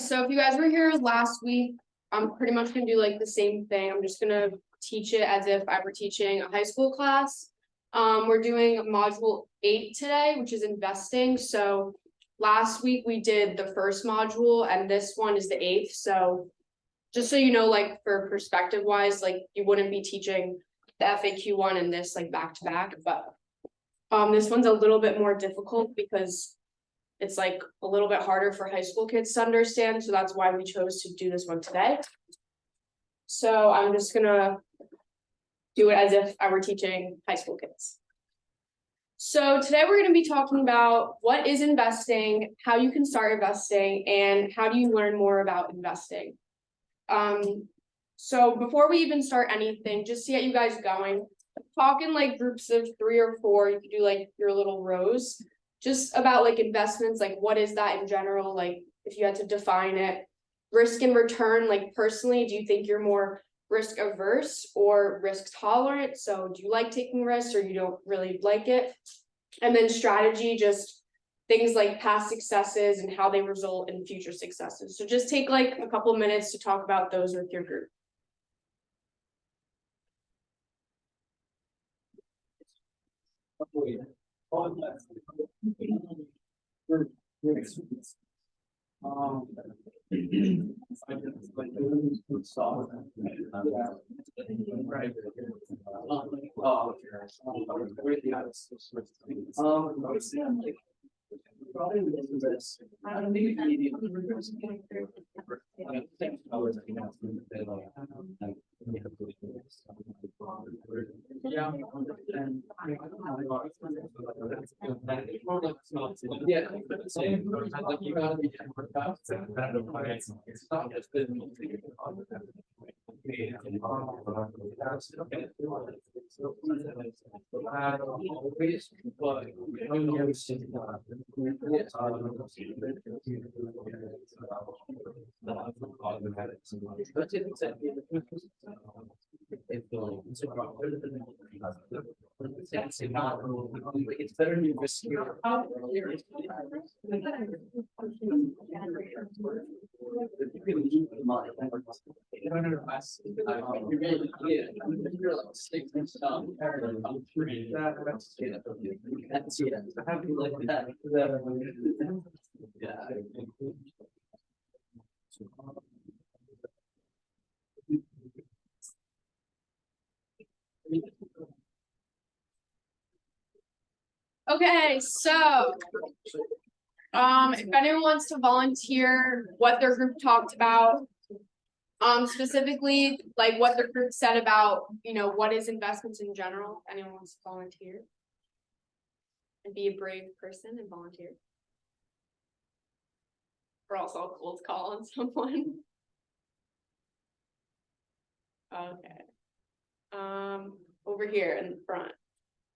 so if you guys were here last week, I'm pretty much gonna do like the same thing. I'm just gonna teach it as if I were teaching a high school class. We're doing module 8 today, which is investing. So last week we did the first module and this one is the 8th. So just so you know, like for perspective wise, like you wouldn't be teaching the FAQ one and this like back to back, but this one's a little bit more difficult because it's like a little bit harder for high school kids to understand. So that's why we chose to do this one today. So I'm just gonna do it as if I were teaching high school kids. So today we're gonna be talking about what is investing, how you can start investing, and how do you learn more about investing. So before we even start anything, just to get you guys going, talk in like groups of 3 or 4, you could do like your little rows. Just about like investments, like what is that in general? Like if you had to define it, risk and return, like personally, do you think you're more risk averse or risk tolerant? So do you like taking risks or you don't really like it? And then strategy, just things like past successes and how they result in future successes. So just take like a couple of minutes to talk about those with your group. It's better than risk. Okay, so if anyone wants to volunteer what their group talked about, specifically like what their group said about, you know, what is investments in general, if anyone wants to volunteer and be a brave person and volunteer. Or else I'll cold call on someone. Okay. Over here in the front.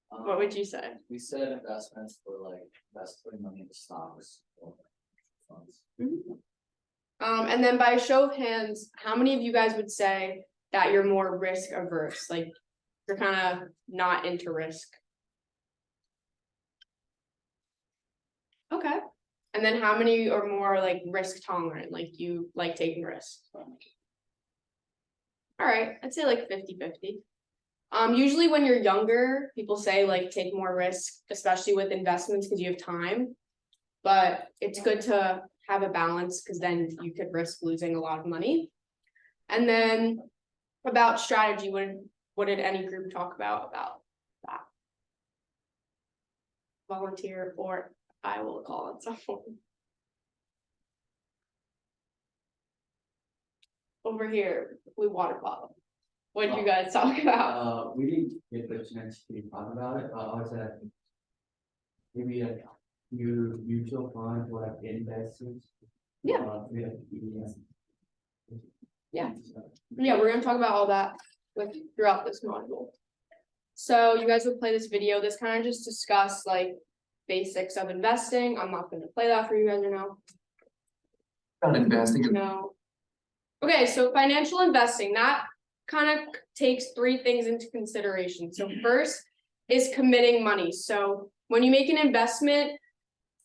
What would you say? We said investments for like putting money into stocks or funds. And then by a show of hands, how many of you guys would say that you're more risk averse? Like you're kind of not into risk. Okay. And then how many are more like risk tolerant? Like you like taking risks? All right, I'd say like 50-50. Usually when you're younger, people say like take more risk, especially with investments because you have time. But it's good to have a balance because then you could risk losing a lot of money. And then about strategy, what did any group talk about that? Volunteer, or I will call on someone. Over here, blue water bottle. What did you guys talk about? We didn't get the chance to talk about it. I was at maybe like mutual fund for like investors. Yeah. Yeah, we're gonna talk about all that throughout this module. So you guys will play this video. This kind of just discuss like basics of investing. I'm not gonna play that for you guys right now. Investing. No. Okay, so financial investing, that kind of takes 3 things into consideration. So first is committing money. So when you make an investment,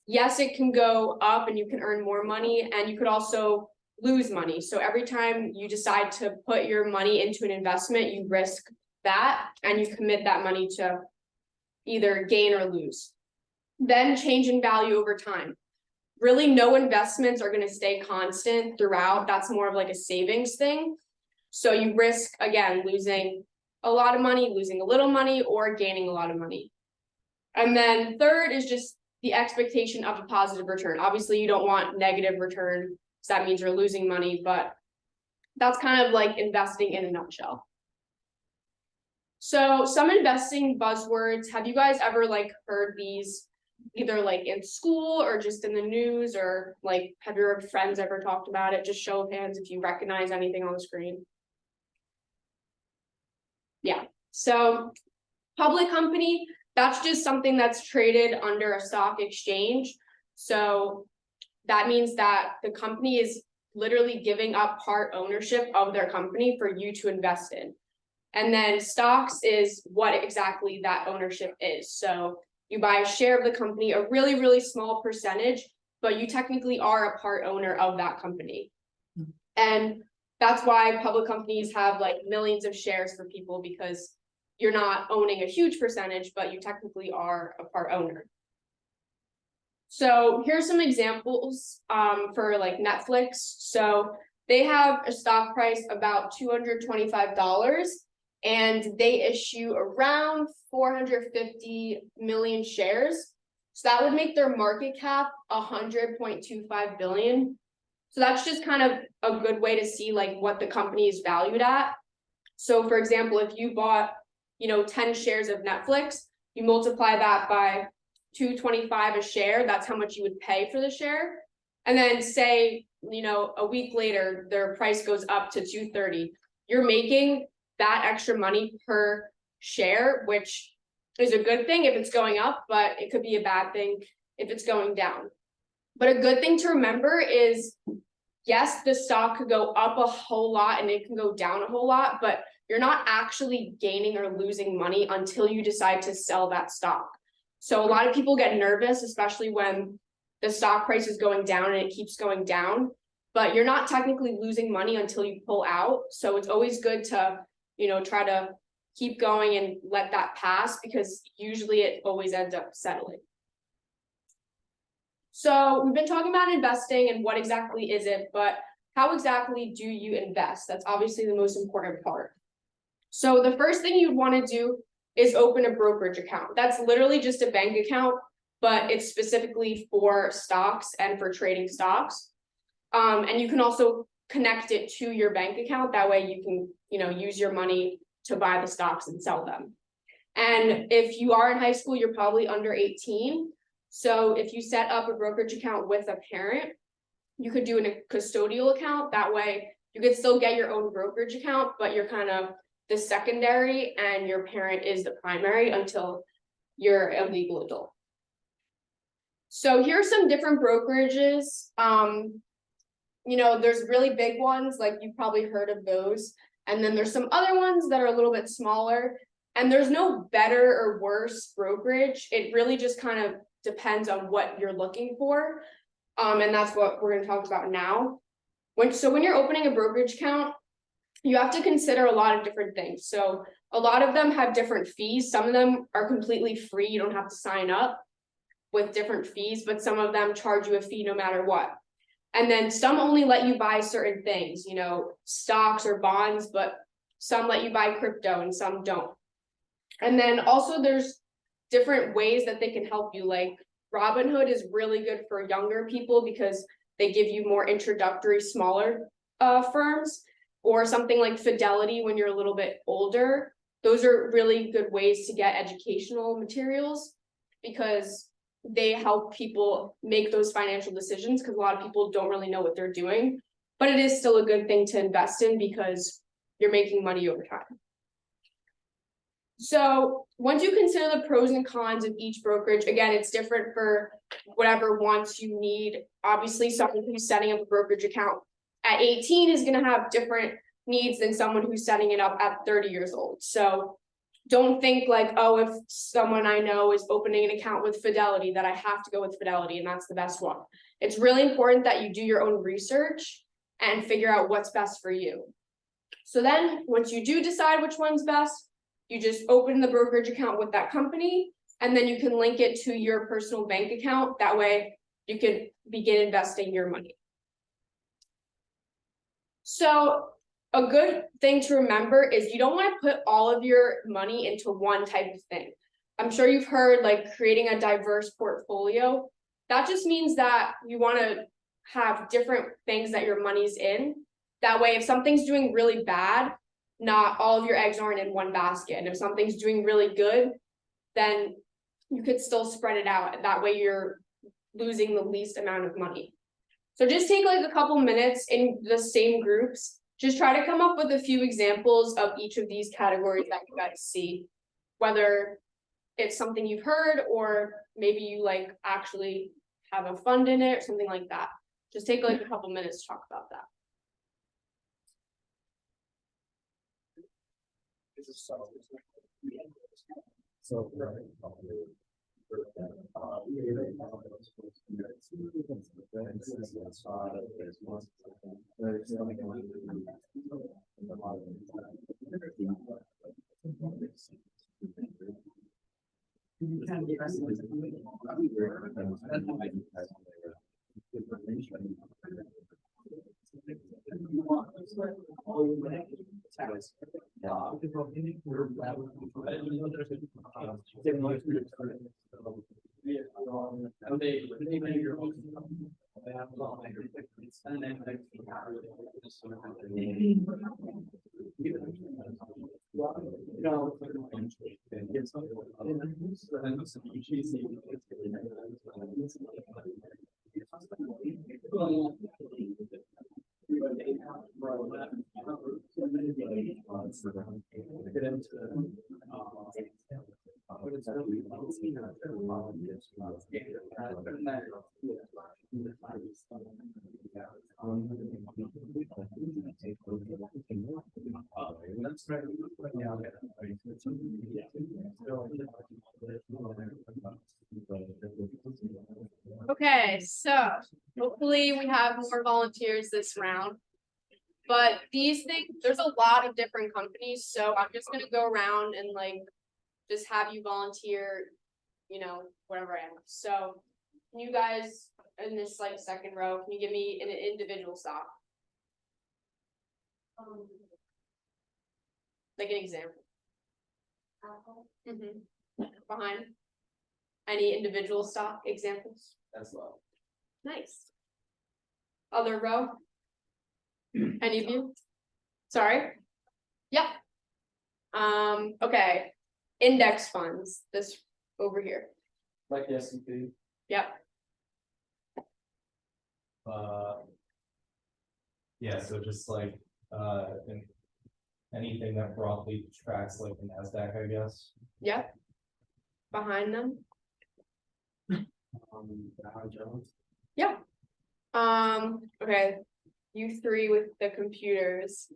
yes, it can go up and you can earn more money, and you could also lose money. So every time you decide to put your money into an investment, you risk that and you commit that money to either gain or lose. Then change in value over time. Really, no investments are going to stay constant throughout. That's more of like a savings thing. So you risk, again, losing a lot of money, losing a little money, or gaining a lot of money. And then third is just the expectation of a positive return. Obviously, you don't want negative return, so that means you're losing money, but that's kind of like investing in a nutshell. So some investing buzzwords, have you guys ever like heard these either like in school or just in the news, or like have your friends ever talked about it? Just show of hands if you recognize anything on the screen. Yeah, so public company, that's just something that's traded under a stock exchange. So that means that the company is literally giving up part ownership of their company for you to invest in. And then stocks is what exactly that ownership is. So you buy a share of the company, a really, really small percentage, but you technically are a part owner of that company. And that's why public companies have like millions of shares for people, because you're not owning a huge percentage, but you technically are a part owner. So here's some examples for like Netflix. So they have a stock price about $225, and they issue around 450 million shares. So that would make their market cap 100.25 billion. So that's just kind of a good way to see like what the company is valued at. So for example, if you bought, 10 shares of Netflix, you multiply that by 225 a share, that's how much you would pay for the share. And then say, a week later, their price goes up to 230. You're making that extra money per share, which is a good thing if it's going up, but it could be a bad thing if it's going down. But a good thing to remember is, yes, the stock could go up a whole lot and it can go down a whole lot, but you're not actually gaining or losing money until you decide to sell that stock. So a lot of people get nervous, especially when the stock price is going down and it keeps going down, but you're not technically losing money until you pull out. So it's always good to, try to keep going and let that pass, because usually it always ends up settling. So we've been talking about investing and what exactly is it, but how exactly do you invest? That's obviously the most important part. So the first thing you'd want to do is open a brokerage account. That's literally just a bank account, but it's specifically for stocks and for trading stocks. And you can also connect it to your bank account. That way you can, use your money to buy the stocks and sell them. And if you are in high school, you're probably under 18. So if you set up a brokerage account with a parent, you could do a custodial account. That way you could still get your own brokerage account, but you're kind of the secondary and your parent is the primary until you're a legal adult. So here are some different brokerages. There's really big ones, like you've probably heard of those. And then there's some other ones that are a little bit smaller. And there's no better or worse brokerage. It really just kind of depends on what you're looking for. And that's what we're going to talk about now. When you're opening a brokerage account, you have to consider a lot of different things. So a lot of them have different fees. Some of them are completely free. You don't have to sign up with different fees, but some of them charge you a fee no matter what. And then some only let you buy certain things, stocks or bonds, but some let you buy crypto and some don't. And then also there's different ways that they can help you. Like Robinhood is really good for younger people because they give you more introductory, smaller firms, or something like Fidelity when you're a little bit older. Those are really good ways to get educational materials because they help people make those financial decisions, because a lot of people don't really know what they're doing. But it is still a good thing to invest in because you're making money over time. So once you consider the pros and cons of each brokerage, again, it's different for whatever wants you need. Obviously, someone who's setting up a brokerage account at 18 is going to have different needs than someone who's setting it up at 30 years old. So don't think like, oh, if someone I know is opening an account with Fidelity, that I have to go with Fidelity and that's the best one. It's really important that you do your own research and figure out what's best for you. So then, once you do decide which one's best, you just open the brokerage account with that company, and then you can link it to your personal bank account. That way you can begin investing your money. So a good thing to remember is you don't want to put all of your money into one type of thing. I'm sure you've heard like creating a diverse portfolio. That just means that you want to have different things that your money's in. That way, if something's doing really bad, not all of your eggs aren't in one basket. And if something's doing really good, then you could still spread it out. And that way you're losing the least amount of money. So just take like a couple minutes in the same groups. Just try to come up with a few examples of each of these categories that you guys see, whether it's something you've heard or maybe you like actually have a fund in it or something like that. Just take like a couple minutes to talk about that. So, Okay, so hopefully we have more volunteers this round. But these things, there's a lot of different companies, so I'm just gonna go around and like just have you volunteer, you know, whatever I am. So can you guys in this like second row, can you give me an individual stock? Like an example. Behind any individual stock examples? That's low. Nice. Other row? Any of you? Sorry? Yep. Okay. Index funds, this over here. Like the S&P. Yep. yeah, so just like, anything that broadly tracks like the NASDAQ, I guess. Yep. Behind them. Dow Jones. Yep. Okay. You three with the computers.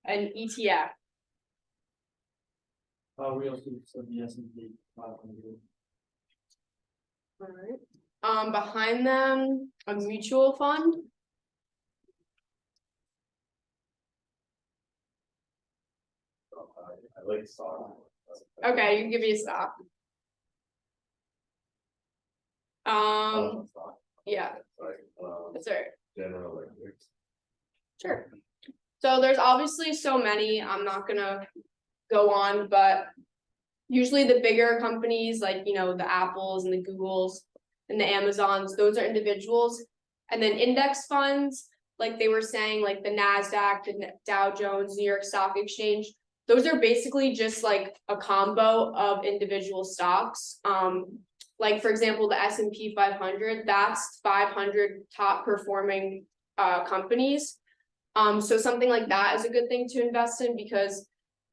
An ETF. Real estate, so the S&P 500. All right. Behind them, a mutual fund. I like stock. Okay, you can give me a stock. Yeah, Sorry, that's right. General Electric. Sure. So there's obviously so many, I'm not gonna go on, but usually the bigger companies like, you know, the Apples and the Googles and the Amazons, those are individuals. And then index funds, like they were saying, like the NASDAQ, the Dow Jones, New York Stock Exchange, those are basically just like a combo of individual stocks. Like for example, the S&P 500, that's 500 top performing companies. So something like that is a good thing to invest in because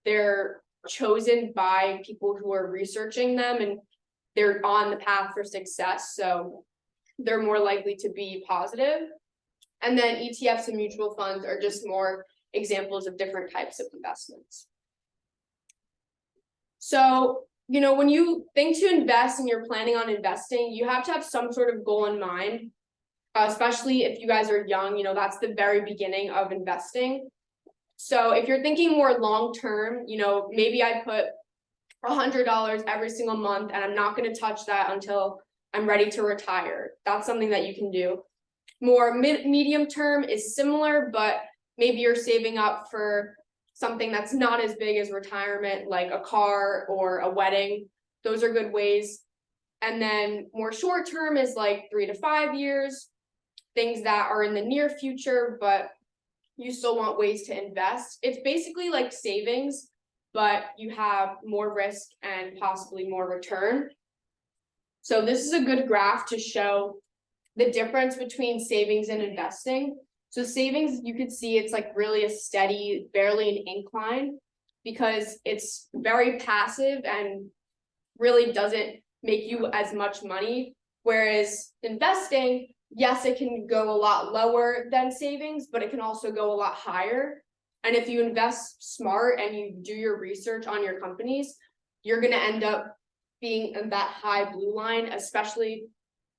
they're chosen by people who are researching them and they're on the path for success. So they're more likely to be positive. And then ETFs and mutual funds are just more examples of different types of investments. So, you know, when you think to invest and you're planning on investing, you have to have some sort of goal in mind. especially if you guys are young, you know, that's the very beginning of investing. So if you're thinking more long-term, you know, maybe I put $100 every single month and I'm not going to touch that until I'm ready to retire. That's something that you can do. More medium term is similar, but maybe you're saving up for something that's not as big as retirement, like a car or a wedding. Those are good ways. And then more short term is like 3 to 5 years, things that are in the near future, but you still want ways to invest. It's basically like savings, but you have more risk and possibly more return. So this is a good graph to show the difference between savings and investing. So savings, you could see it's like really a steady, barely an incline, because it's very passive and really doesn't make you as much money. Whereas investing, yes, it can go a lot lower than savings, but it can also go a lot higher. And if you invest smart and you do your research on your companies, you're going to end up being in that high blue line, especially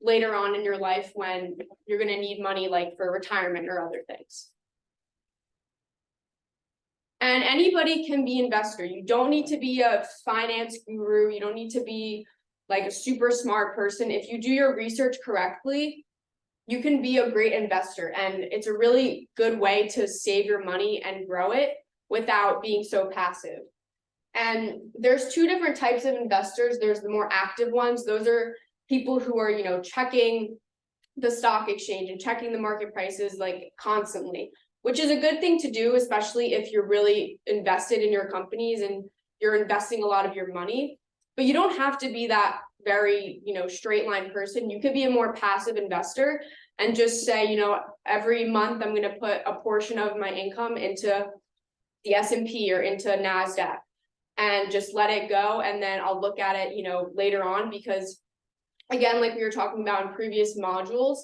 later on in your life when you're going to need money like for retirement or other things. And anybody can be an investor. You don't need to be a finance guru. You don't need to be like a super smart person. If you do your research correctly, you can be a great investor. And it's a really good way to save your money and grow it without being so passive. And there's two different types of investors. There's the more active ones. Those are people who are, you know, checking the stock exchange and checking the market prices like constantly, which is a good thing to do, especially if you're really invested in your companies and you're investing a lot of your money. But you don't have to be that very, you know, straight line person. You could be a more passive investor and just say, you know, every month I'm going to put a portion of my income into the S&P or into NASDAQ and just let it go. And then I'll look at it, you know, later on, because again, like we were talking about in previous modules,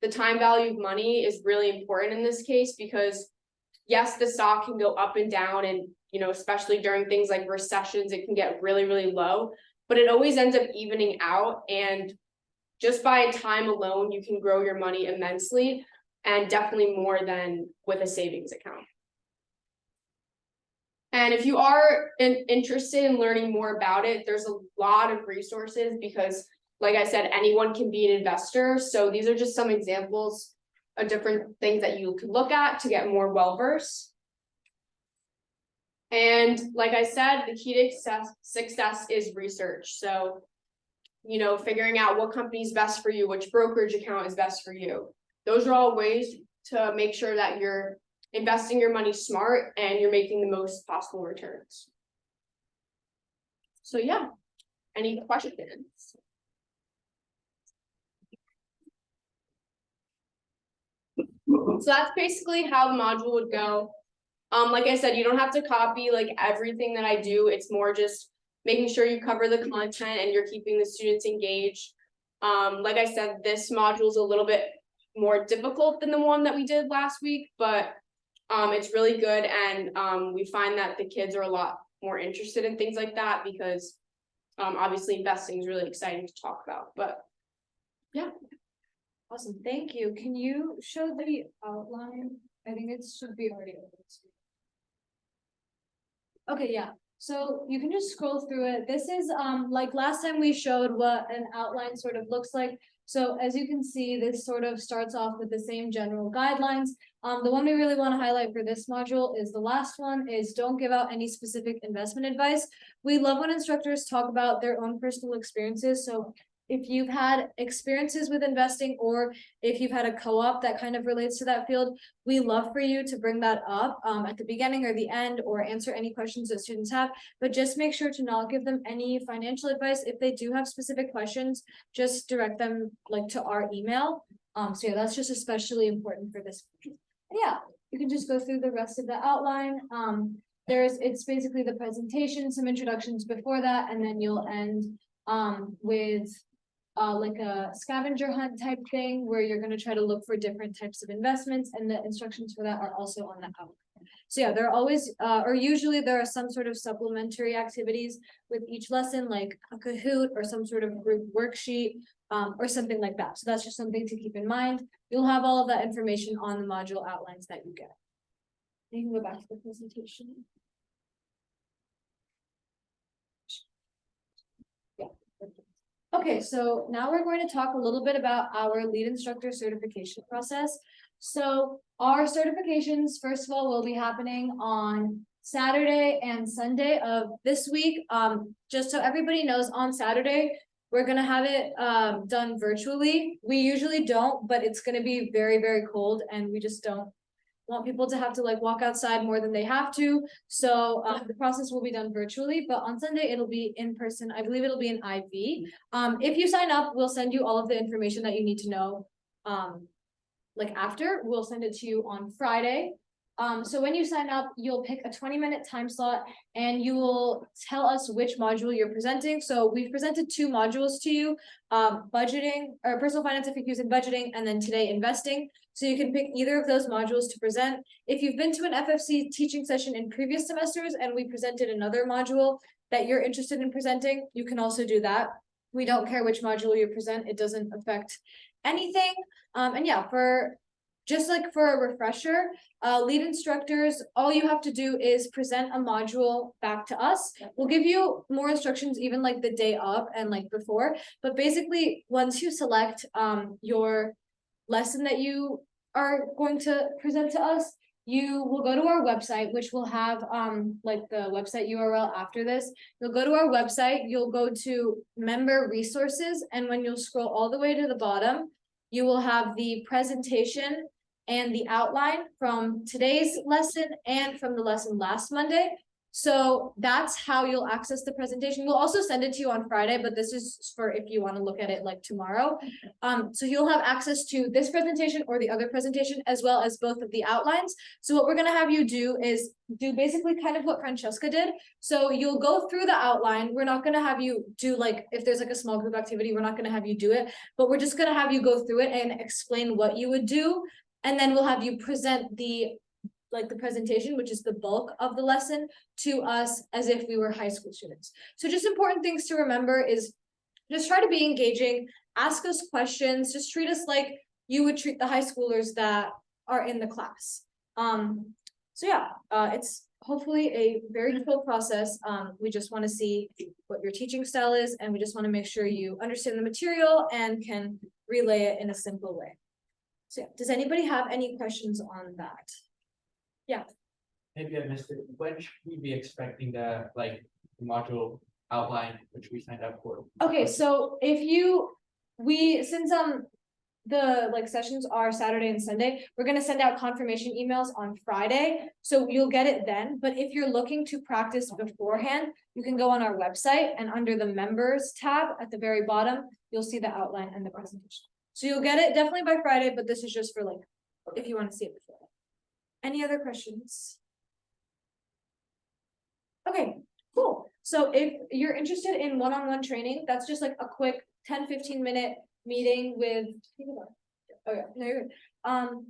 the time value of money is really important in this case, because yes, the stock can go up and down, and, you know, especially during things like recessions, it can get really, really low, but it always ends up evening out. And just by time alone, you can grow your money immensely, and definitely more than with a savings account. And if you are interested in learning more about it, there's a lot of resources, because like I said, anyone can be an investor. So these are just some examples of different things that you could look at to get more well-versed. And like I said, the key to success is research. So, you know, figuring out what company is best for you, which brokerage account is best for you. Those are all ways to make sure that you're investing your money smart and you're making the most possible returns. So yeah, any questions? So that's basically how the module would go. Like I said, you don't have to copy like everything that I do. It's more just making sure you cover the content and you're keeping the students engaged. Like I said, this module is a little bit more difficult than the one that we did last week, but it's really good. And we find that the kids are a lot more interested in things like that, because obviously investing is really exciting to talk about. But yeah. Awesome, thank you. Can you show the outline? I think it should be already open. Okay, yeah, so you can just scroll through it. This is like last time we showed what an outline sort of looks like. So as you can see, this sort of starts off with the same general guidelines. The one we really want to highlight for this module is the last one, is don't give out any specific investment advice. We love when instructors talk about their own personal experiences. So if you've had experiences with investing, or if you've had a co-op that kind of relates to that field, we love for you to bring that up at the beginning or the end, or answer any questions that students have. But just make sure to not give them any financial advice. If they do have specific questions, just direct them like to our email. So yeah, that's just especially important for this. Yeah, you can just go through the rest of the outline. It's basically the presentation, some introductions before that, and then you'll end with like a scavenger hunt type thing, where you're going to try to look for different types of investments, and the instructions for that are also on the outline. So yeah, there are always or usually there are some sort of supplementary activities with each lesson, like a Kahoot or some sort of group worksheet, or something like that. So that's just something to keep in mind. You'll have all of that information on the module outlines that you get. You can go back to the presentation. Yeah. Okay, so now we're going to talk a little bit about our lead instructor certification process. So our certifications, first of all, will be happening on Saturday and Sunday of this week. Just so everybody knows, on Saturday, we're gonna have it done virtually. We usually don't, but it's gonna be very, very cold and we just don't want people to have to like walk outside more than they have to. So the process will be done virtually, but on Sunday it'll be in person. I believe it'll be an IV. If you sign up, we'll send you all of the information that you need to know. Like after, we'll send it to you on Friday. So when you sign up, you'll pick a 20-minute time slot and you will tell us which module you're presenting. So we've presented 2 modules to you, budgeting or personal finance, FAQs and budgeting, and then today investing. So you can pick either of those modules to present. If you've been to an FFC teaching session in previous semesters and we presented another module that you're interested in presenting, you can also do that. We don't care which module you present. It doesn't affect anything. And yeah, just like for a refresher, lead instructors, all you have to do is present a module back to us. We'll give you more instructions even like the day of and like before, but basically once you select your lesson that you are going to present to us, you will go to our website, which will have like the website URL after this. You'll go to our website, you'll go to member resources, and when you'll scroll all the way to the bottom, you will have the presentation and the outline from today's lesson and from the lesson last Monday. So that's how you'll access the presentation. We'll also send it to you on Friday, but this is for if you want to look at it like tomorrow. So you'll have access to this presentation or the other presentation, as well as both of the outlines. So what we're going to have you do is do basically kind of what Francesca did. So you'll go through the outline. We're not going to have you do like, if there's like a small group activity, we're not going to have you do it, but we're just going to have you go through it and explain what you would do. And then we'll have you present the presentation, which is the bulk of the lesson, to us as if we were high school students. So just important things to remember is just try to be engaging, ask us questions, just treat us like you would treat the high schoolers that are in the class. So yeah, it's hopefully a very cool process. We just want to see what your teaching style is, and we just want to make sure you understand the material and can relay it in a simple way. So yeah, does anybody have any questions on that? Yeah. Maybe I missed it. When should we be expecting the module outline which we signed up for? Okay, so if since the sessions are Saturday and Sunday, we're gonna send out confirmation emails on Friday, so you'll get it then. But if you're looking to practice beforehand, you can go on our website, and under the members tab at the very bottom, you'll see the outline and the presentation. So you'll get it definitely by Friday, but this is just for if you want to see it before. Any other questions? Okay, cool. So if you're interested in one-on-one training, that's just like a quick 10-15 minute meeting with, oh yeah, no, you're good.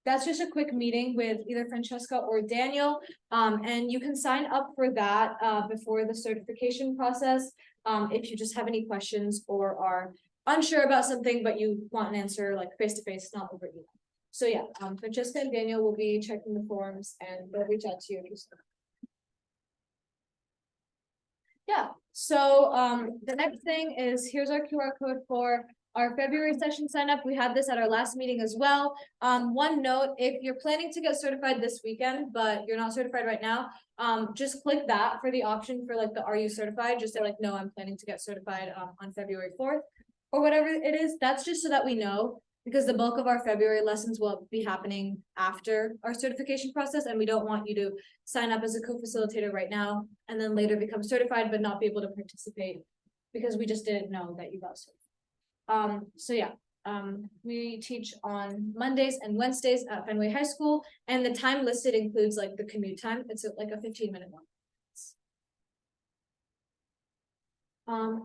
That's just a quick meeting with either Francesca or Daniel. And you can sign up for that before the certification process. If you just have any questions or are unsure about something, but you want an answer face-to-face, not over email. So yeah, Francesca and Daniel will be checking the forms and they'll reach out to you if you start. Yeah, so the next thing is, here's our QR code for our February session sign up. We had this at our last meeting as well. One note, if you're planning to get certified this weekend, but you're not certified right now, just click that for the option for the Are You Certified? Just say no, I'm planning to get certified on February 4th or whatever it is. That's just so that we know, because the bulk of our February lessons will be happening after our certification process, and we don't want you to sign up as a co-facilitator right now and then later become certified but not be able to participate because we just didn't know that you got certified. So yeah, we teach on Mondays and Wednesdays at Fenway High School, and the time listed includes the commute time. It's a 15-minute one.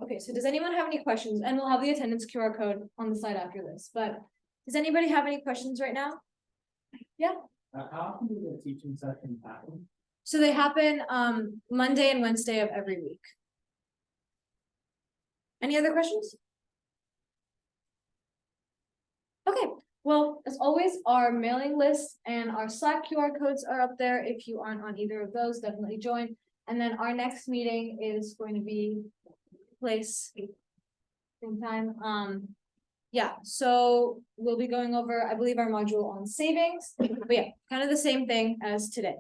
Okay, so does anyone have any questions? And we'll have the attendance QR code on the slide after this, but does anybody have any questions right now? Yeah. How often do the teaching sessions happen? So they happen Monday and Wednesday of every week. Any other questions? Okay, well, as always, our mailing list and our Slack QR codes are up there. If you aren't on either of those, definitely join. And then our next meeting is going to be place same time. Yeah, so we'll be going over, I believe, our module on savings, but yeah, kind of the same thing as today.